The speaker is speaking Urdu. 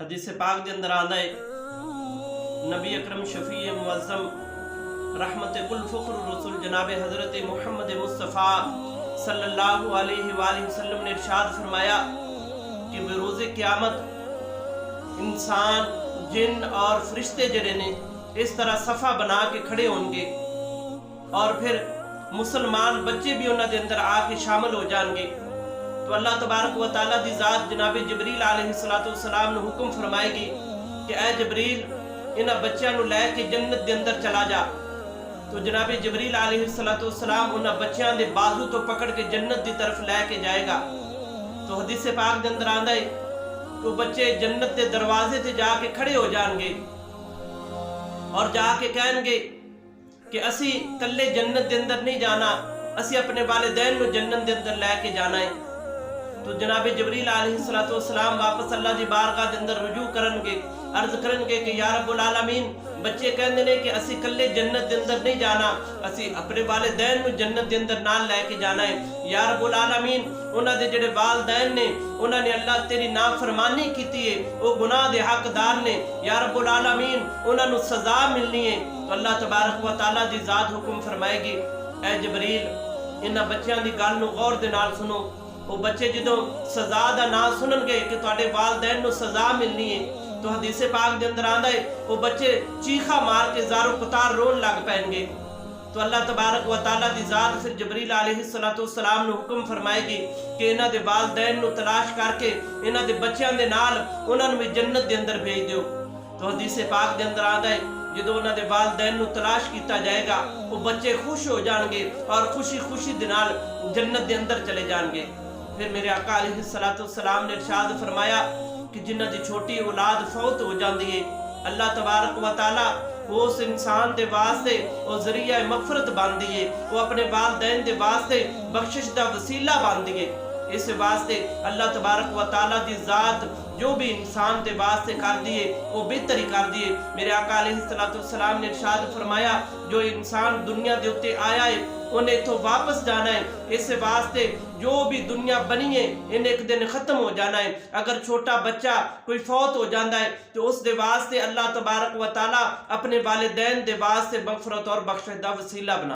حدیث پاک دے اندر آندا ہے نبی اکرم شفیع معظم رحمت کل فخر رسول جناب حضرت محمد مصطفیٰ صلی اللہ علیہ وآلہ وسلم نے ارشاد فرمایا کہ بروز قیامت انسان جن اور فرشتے جڑے نے اس طرح صفحہ بنا کے کھڑے ہوں گے اور پھر مسلمان بچے بھی انہاں دے اندر آ کے شامل ہو جان گے تو اللہ تبارک و تعالیٰ دی ذات جناب جبریل علیہ السلام نے حکم فرمائے گی کہ اے جبریل انہاں بچیاں نو لے کے جنت دے اندر چلا جا۔ تو جناب جبریل علیہ السلام انہاں بچیاں دے بازو تو پکڑ کے جنت دی طرف لے کے جائے گا۔ تو حدیث پاک دے اندر آندا ہے تو بچے جنت دے دروازے تے جا کے کھڑے ہو جان گے اور جا کے کہیں گے کہ اسی کلے جنت دے اندر نہیں جانا، اسی اپنے والدین نو جنت دے اندر لے کے جانا ہے۔ تو جناب جبریل علیہ السلام واپس اللہ دی بارگاہ دے اندر رجوع کرن گے، عرض کرن گے کہ یا رب العالمین بچے کہندے نے کہ اسی کلے جنت دے اندر نہیں جانا، اسی اپنے والدین نو جنت دے اندر نال لے کے جانا ہے۔ یا رب العالمین انہاں دے جڑے والدین نے انہاں نے اللہ تیری نافرمانی کیتی ہے، وہ گناہ دے حقدار نے، یا رب العالمین انہاں نو سزا ملنی ہے۔ تو اللہ تبارک و تعالیٰ دی ذات حکم فرمائے گی اے جبریل انہاں بچیاں دی گل نو غور دے نال سنو۔ وہ بچے جدوں سزا دا نام سنن گے کہ تواڈے والدین نو سزا ملنی ہے تو حدیث پاک دے اندر آندا ہے وہ بچے چیخا مار کے زارو قطار رون لگ پین گے۔ تو اللہ تبارک و تعالیٰ دی ذات پھر جبریل علیہ السلام نے حکم فرمائے گی کہ انہاں دے والدین نو تلاش کر کے انہاں دے بچیاں دے نال انہاں نو جنت دے اندر بھیج دیو۔ تو حدیث پاک دے اندر آندا ہے جدوں انہاں دے والدین نو تلاش کیتا جائے گا وہ بچے خوش ہو جان گے اور خوشی خوشی دے نال جنت دے اندر چلے جان گے۔ پھر میرے آقا علیہ السلام نے ارشاد فرمایا کہ جنہ دی چھوٹی اولاد فوت ہو جاندی ہے اللہ تبارک و تعالیٰ وہ اس انسان دے واسطے وہ ذریعہ مغفرت باندھی ہے، وہ اپنے والدین دے واسطے بخشش دا وسیلہ باندھی ہے۔ اس واسطے اللہ تبارک و تعالیٰ دی ذات جو بھی انسان دے واسطے کر دیے وہ بہتری کر دیے۔ میرے آقا علیہ السلام نے ارشاد فرمایا جو انسان دنیا دے اتے آیا ہے انہیں تو واپس جانا ہے، اس واسطے جو بھی دنیا بنی ہے انہیں ایک دن ختم ہو جانا ہے۔ اگر چھوٹا بچہ کوئی فوت ہو جاندہ ہے تو اس دے واسطے اللہ تبارک و تعالیٰ اپنے والدین دے واسطے مغفرت اور بخشش دا وسیلہ بنا